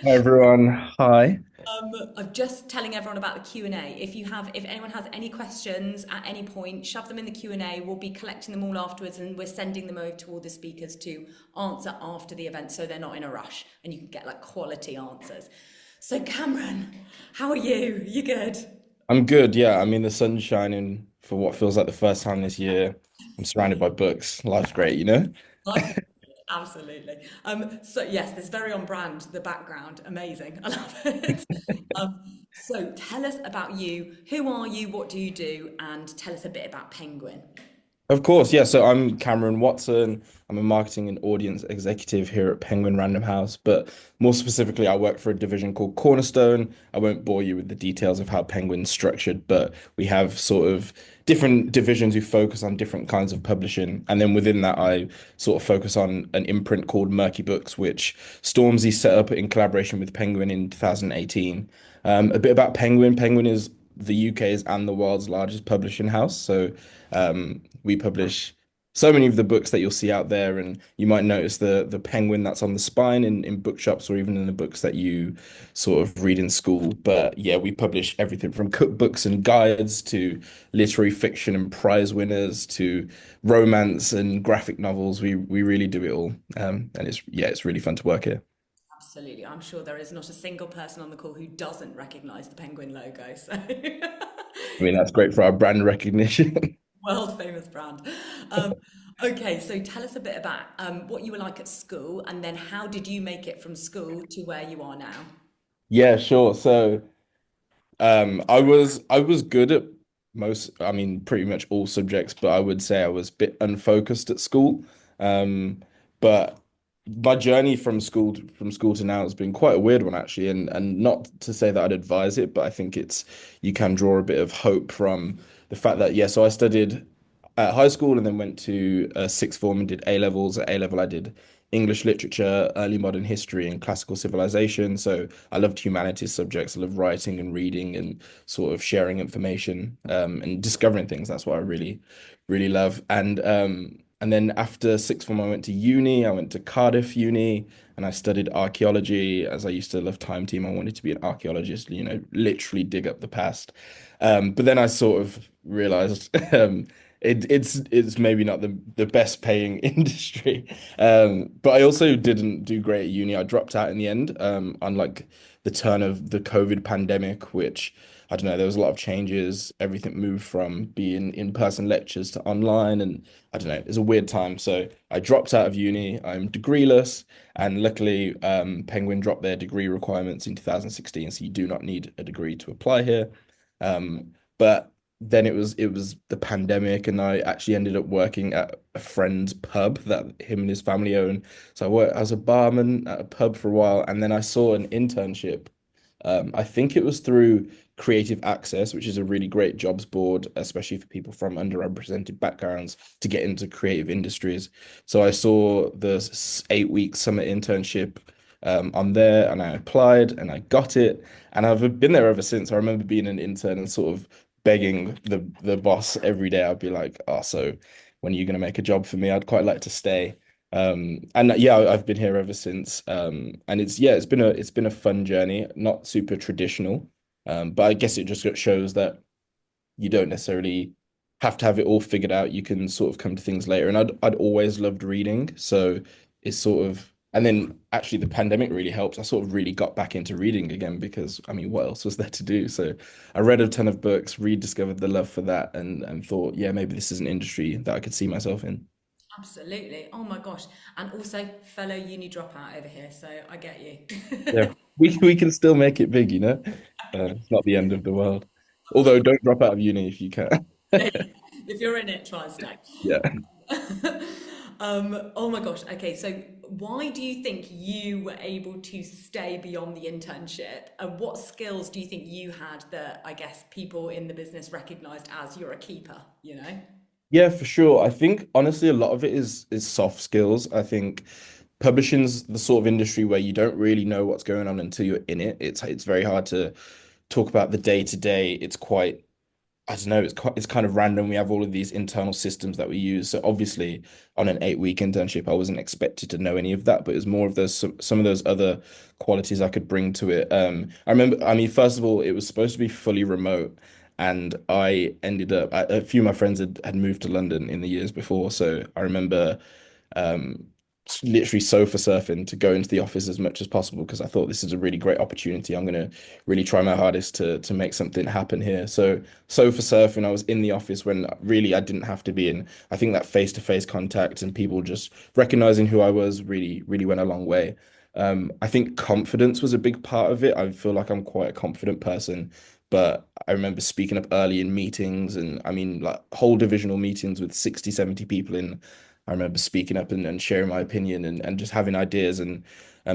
Hi everyone. Hi. I'm just telling everyone about the Q&A. If anyone has any questions at any point, shove them in the Q&A. We'll be collecting them all afterwards, and we're sending them over to all the speakers to answer after the event, so they're not in a rush, and you can get like quality answers. So Cameron, how are you? You good? I'm good. Yeah, I mean the sun's shining for what feels like the first time this year. I'm surrounded by books. Life's great, you know? Life is good, absolutely. So yes, this very on brand, the background, amazing. I love it. So tell us about you. Who are you? What do you do? And tell us a bit about Penguin. Of course, yeah. So I'm Cameron Watson. I'm a marketing and audience executive here at Penguin Random House, but more specifically, I work for a division called Cornerstone. I won't bore you with the details of how Penguin's structured, but we have sort of different divisions who focus on different kinds of publishing. And then within that, I sort of focus on an imprint called Merky Books, which Stormzy set up in collaboration with Penguin in 2018. A bit about Penguin. Penguin is the UK's and the world's largest publishing house. So we publish so many of the books that you'll see out there, and you might notice the penguin that's on the spine in bookshops or even in the books that you sort of read in school. But yeah, we publish everything from cookbooks and guides to literary fiction and prize winners to romance and graphic novels. We really do it all. And it's really fun to work here. Absolutely. I'm sure there is not a single person on the call who doesn't recognize the Penguin logo. So, I mean, that's great for our brand recognition. world famous brand. Um, okay, so tell us a bit about what you were like at school and then how did you make it from school to where you are now? Yeah, sure. So I was good at most, I mean, pretty much all subjects, but I would say I was a bit unfocused at school. But my journey from school to now has been quite a weird one actually, and not to say that I'd advise it, but I think it's you can draw a bit of hope from the fact that yeah, so I studied at high school and then went to sixth form and did A levels. At A level, I did English literature, early modern history, and classical civilization. So I loved humanities subjects. I love writing and reading and sort of sharing information and discovering things. That's what I really, really love. And then after sixth form, I went to uni. I went to Cardiff Uni and I studied archaeology. As I used to love Time Team, I wanted to be an archaeologist, literally dig up the past. But then I sort of realized it's maybe not the best paying industry. But I also didn't do great at uni. I dropped out in the end, on like the turn of the COVID pandemic, which I don't know, there was a lot of changes. Everything moved from being in-person lectures to online, and I don't know, it was a weird time. So I dropped out of uni. I'm degreeless, and luckily, Penguin dropped their degree requirements in 2016, so you do not need a degree to apply here. But then it was the pandemic, and I actually ended up working at a friend's pub that him and his family own. So I worked as a barman at a pub for a while, and then I saw an internship. I think it was through Creative Access, which is a really great jobs board, especially for people from underrepresented backgrounds to get into creative industries. So I saw the 8-week summer internship on there, and I applied and I got it, and I've been there ever since. I remember being an intern and sort of begging the boss every day. I'd be like, "Oh, so when are you going to make a job for me? I'd quite like to stay." And yeah, I've been here ever since. And it's been a fun journey, not super traditional. But I guess it just shows that you don't necessarily have to have it all figured out. You can sort of come to things later. And I'd always loved reading, so it's sort of and then actually the pandemic really helped. I sort of really got back into reading again because I mean, what else was there to do? So I read a ton of books, rediscovered the love for that, and thought, yeah, maybe this is an industry that I could see myself in. Absolutely. Oh my gosh. And also fellow uni dropout over here, so I get Yeah, you. we can still make it big, you know. It's not the end of the world. Although, don't drop out of uni if you can. If you're in it, try and stay. Yeah. Oh my gosh. Okay, so why do you think you were able to stay beyond the internship? And what skills do you think you had that I guess people in the business recognized as you're a keeper, you know? Yeah, for sure. I think honestly, a lot of it is soft skills. I think publishing's the sort of industry where you don't really know what's going on until you're in it. It's very hard to talk about the day to day. It's quite I don't know, it's kind of random. We have all of these internal systems that we use. So obviously on an 8 week internship, I wasn't expected to know any of that, but it was more of those some of those other qualities I could bring to it. I remember, I mean, first of all, it was supposed to be fully remote, and I ended up a few of my friends had moved to London in the years before, so I remember um, literally sofa surfing to go into the office as much as possible because I thought this is a really great opportunity. I'm gonna really try my hardest to make something happen here. So sofa surfing, I was in the office when really I didn't have to be in. I think that face-to-face contact and people just recognizing who I was really went a long way. I think confidence was a big part of it. I feel like I'm quite a confident person, but I remember speaking up early in meetings and I mean like whole divisional meetings with 60, 70 people in. I remember speaking up and sharing my opinion and just having ideas and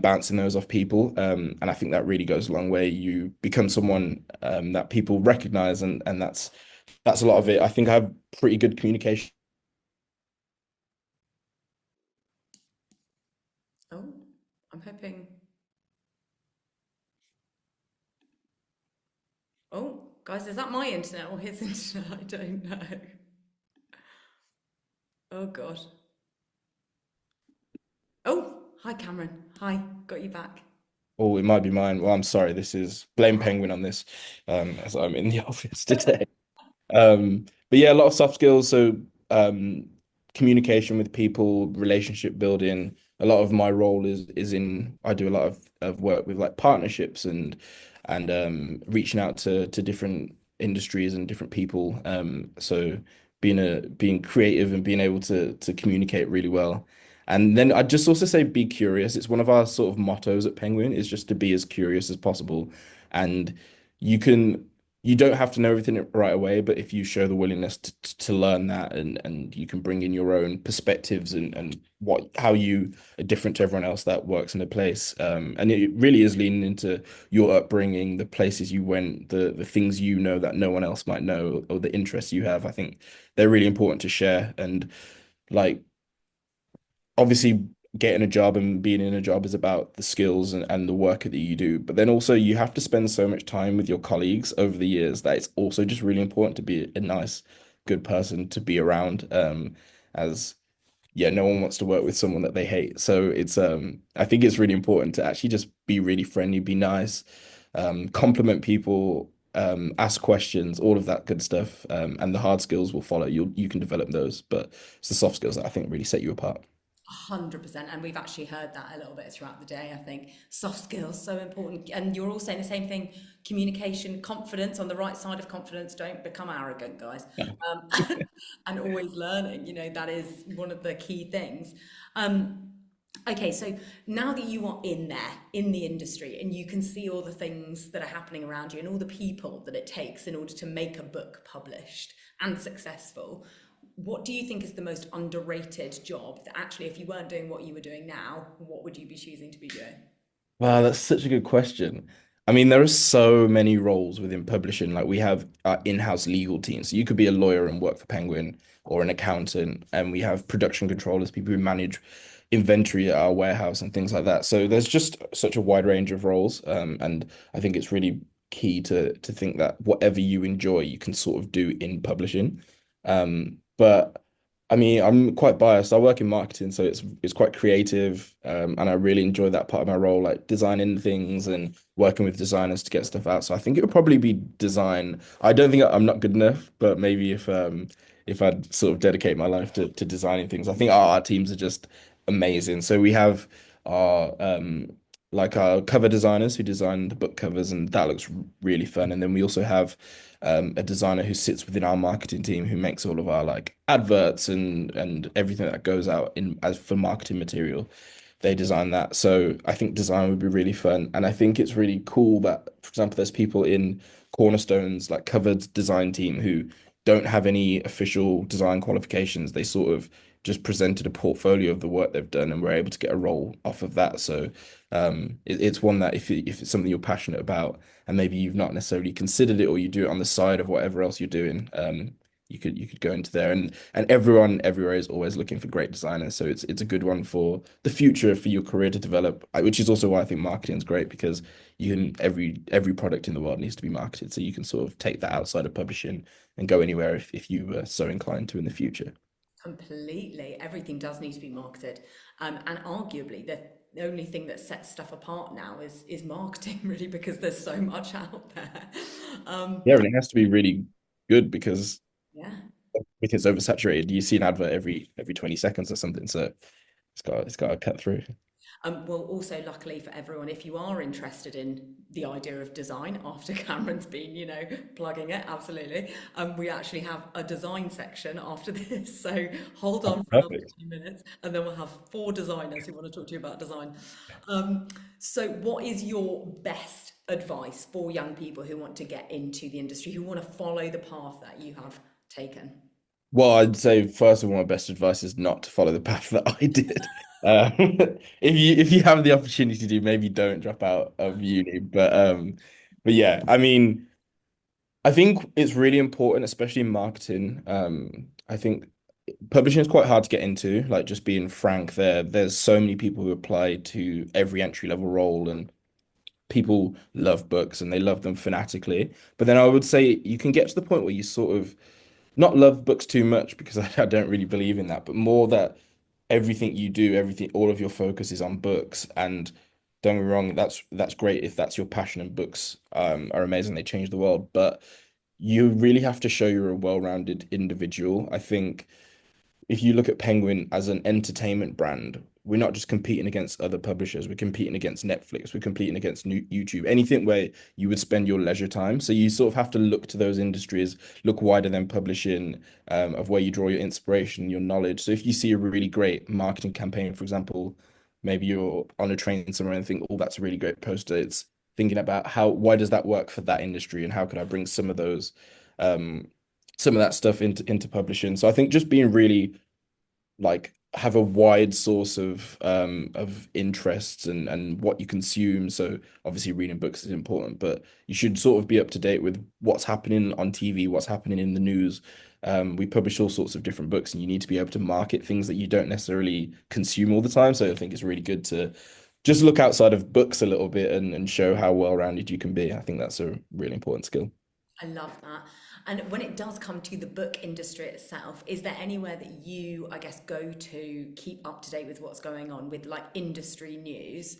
bouncing those off people. And I think that really goes a long way. You become someone that people recognize and that's a lot of it. I think I have pretty good communication. Oh, I'm hoping. Oh, guys, is that my internet or his internet? I don't know. Oh, God. Oh, hi, Cameron. Hi, got you back. Oh, it might be mine. Well, I'm sorry. This is blame Penguin on this, as I'm in the office today. But yeah, a lot of soft skills. So communication with people, relationship building. A lot of my role is in I do a lot of work with like partnerships and reaching out to different industries and different people. So being creative and being able to communicate really well. And then I'd just also say be curious. It's one of our sort of mottos at Penguin is just to be as curious as possible. And you can you don't have to know everything right away, but if you show the willingness to learn that and you can bring in your own perspectives and what how you are different to everyone else that works in a place. And it really is leaning into your upbringing, the places you went, the things you know that no one else might know, or the interests you have. I think they're really important to share. And like obviously getting a job and being in a job is about the skills and the work that you do. But then also you have to spend so much time with your colleagues over the years that it's also just really important to be a nice, good person to be around. As yeah, no one wants to work with someone that they hate. So it's I think it's really important to actually just be really friendly, be nice, compliment people, ask questions, all of that good stuff. And the hard skills will follow. You can develop those, but it's the soft skills that I think really set you apart. 100%. And we've actually heard that a little bit throughout the day. I think soft skills so important. And you're all saying the same thing: communication, confidence. On the right side of confidence, don't become arrogant, guys. And always learning, that is one of the key things. Okay, so now that you are in there, in the industry, and you can see all the things that are happening around you and all the people that it takes in order to make a book published and successful, what do you think is the most underrated job that actually, if you weren't doing what you were doing now, what would you be choosing to be doing? Wow, that's such a good question. I mean, there are so many roles within publishing. Like we have our in-house legal team. So you could be a lawyer and work for Penguin or an accountant, and we have production controllers, people who manage inventory at our warehouse and things like that. So there's just such a wide range of roles. And I think it's really key to think that whatever you enjoy, you can sort of do in publishing. But I mean, I'm quite biased. I work in marketing, so it's quite creative, and I really enjoy that part of my role, like designing things and working with designers to get stuff out. So I think it would probably be design. I don't think I'm not good enough, but maybe if I'd sort of dedicate my life to designing things, I think our teams are just amazing. So we have our like our cover designers who design the book covers, and that looks really fun. And then we also have a designer who sits within our marketing team who makes all of our like adverts and everything that goes out in as for marketing material. They design that. So I think design would be really fun. And I think it's really cool that, for example, there's people in Cornerstone's like covered design team who don't have any official design qualifications. They sort of just presented a portfolio of the work they've done and were able to get a role off of that. So it's one that if it's something you're passionate about and maybe you've not necessarily considered it or you do it on the side of whatever else you're doing, you could go into there, and everyone everywhere is always looking for great designers. So it's a good one for the future for your career to develop, which is also why I think marketing is great because you can every product in the world needs to be marketed. So you can sort of take that outside of publishing and go anywhere if you were so inclined to in the future. Completely. Everything does need to be marketed. And arguably, the only thing that sets stuff apart now is marketing, really, because there's so much out there. Um, Yeah, and it has to be really good because yeah. it's oversaturated. You see an advert every 20 seconds or something, so it's got to cut through. Well, also, luckily for everyone, if you are interested in the idea of design after Cameron's been, plugging it, absolutely, we actually have a design section after this. So hold Oh, on for another perfect. few minutes, and then we'll have four designers who want to talk to you about design. So, what is your best advice for young people who want to get into the industry, who want to follow the path that you have taken? Well, I'd say first of all, my best advice is not to follow the path that I did. Um, if you have the opportunity to, maybe don't drop out of uni. But yeah, I mean, I think it's really important, especially in marketing. I think publishing is quite hard to get into. Like just being frank, there's so many people who apply to every entry level role, and people love books and they love them fanatically. But then I would say you can get to the point where you sort of not love books too much because I don't really believe in that, but more that everything you do, everything, all of your focus is on books. And don't get me wrong, that's great if that's your passion and books are amazing. They change the world, but you really have to show you're a well-rounded individual. I think if you look at Penguin as an entertainment brand, we're not just competing against other publishers, we're competing against Netflix, we're competing against YouTube, anything where you would spend your leisure time. So you sort of have to look to those industries, look wider than publishing, of where you draw your inspiration, your knowledge. So if you see a really great marketing campaign, for example, maybe you're on a train somewhere and think, oh, that's a really great poster. It's thinking about why does that work for that industry and how can I bring um, some of that stuff into publishing. So I think just being really like have a wide source of interests and what you consume. So obviously reading books is important, but you should sort of be up to date with what's happening on TV, what's happening in the news. We publish all sorts of different books, and you need to be able to market things that you don't necessarily consume all the time. So I think it's really good to just look outside of books a little bit and show how well-rounded you can be. I think that's a really important skill. I love that. And when it does come to the book industry itself, is there anywhere that you, I guess, go to keep up to date with what's going on with like industry news?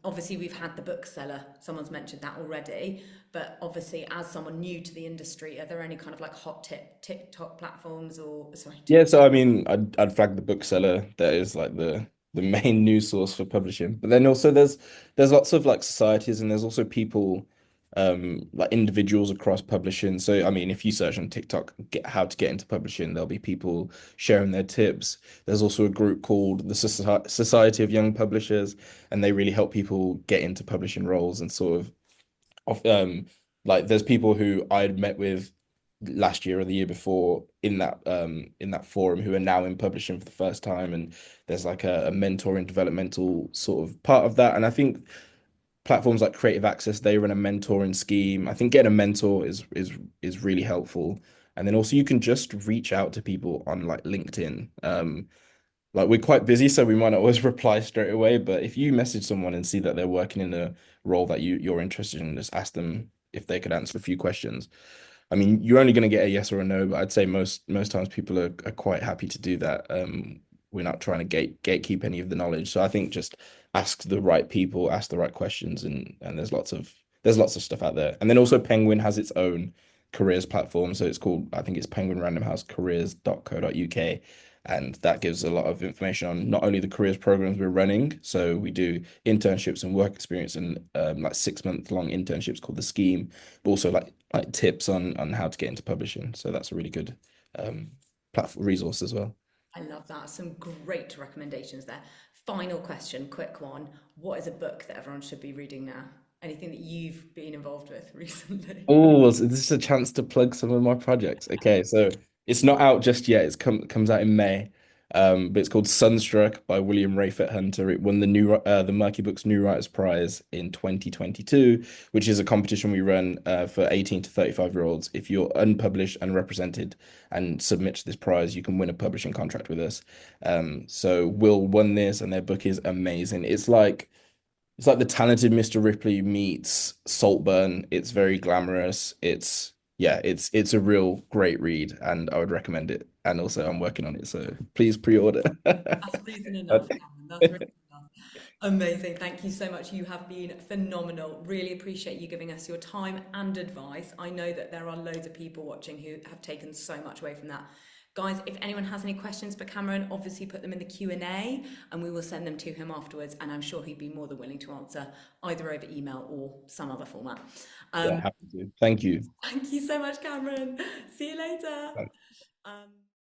Obviously, we've had the bookseller, someone's mentioned that already, but obviously, as someone new to the industry, are there any kind of like hot tip TikTok platforms or, sorry, Yeah, so I mean, I'd flag the bookseller. That is like the main news source for publishing. But then also there's lots of like societies, and there's also people like individuals across publishing. So I mean, if you search on TikTok, get how to get into publishing, there'll be people sharing their tips. There's also a group called the Society of Young Publishers, and they really help people get into publishing roles and sort of like there's people who I'd met with last year or the year before in that forum who are now in publishing for the first time, and there's like a mentoring developmental sort of part of that. And I think platforms like Creative Access, they run a mentoring scheme. I think getting a mentor is really helpful. And then also you can just reach out to people on like LinkedIn. Like we're quite busy, so we might not always reply straight away. But if you message someone and see that they're working in a role that you're interested in, just ask them if they could answer a few questions. I mean, you're only going to get a yes or a no, but I'd say most times people are quite happy to do that. We're not trying to gatekeep any of the knowledge. So I think just ask the right people, ask the right questions, and there's lots of stuff out there. And then also Penguin has its own careers platform. So it's called, I think it's Penguin Random House careers.co.uk. And that gives a lot of information on not only the careers programs we're running. So we do internships and work experience and like 6 month long internships called the scheme, but also like tips on how to get into publishing. So that's a really good platform resource as well. I love that. Some great recommendations there. Final question, quick one. What is a book that everyone should be reading now? Anything that you've been involved with recently? Oh, so this is a chance to plug some of my projects. Okay, so it's not out just yet. Comes out in May. But it's called Sunstruck by William Rayford Hunter. It won the Merky Books New Writers Prize in 2022, which is a competition we run for 18 to 35-year-olds. If you're unpublished and represented and submit to this prize, you can win a publishing contract with us. So Will won this, and their book is amazing. It's like the talented Mr. Ripley meets Saltburn. It's very glamorous. It's a real great read, and I would recommend it. And also, I'm working on it, so please pre-order. That's reason enough, Cameron. That's reason enough. Amazing. Thank you so much. You have been phenomenal. Really appreciate you giving us your time and advice. I know that there are loads of people watching who have taken so much away from that. Guys, if anyone has any questions for Cameron, obviously put them in the Q&A and we will send them to him afterwards. And I'm sure he'd be more than willing to answer either over email or some other format. Yeah, Um, happy to. Thank you. Thank you so much, Cameron. See you later. Um,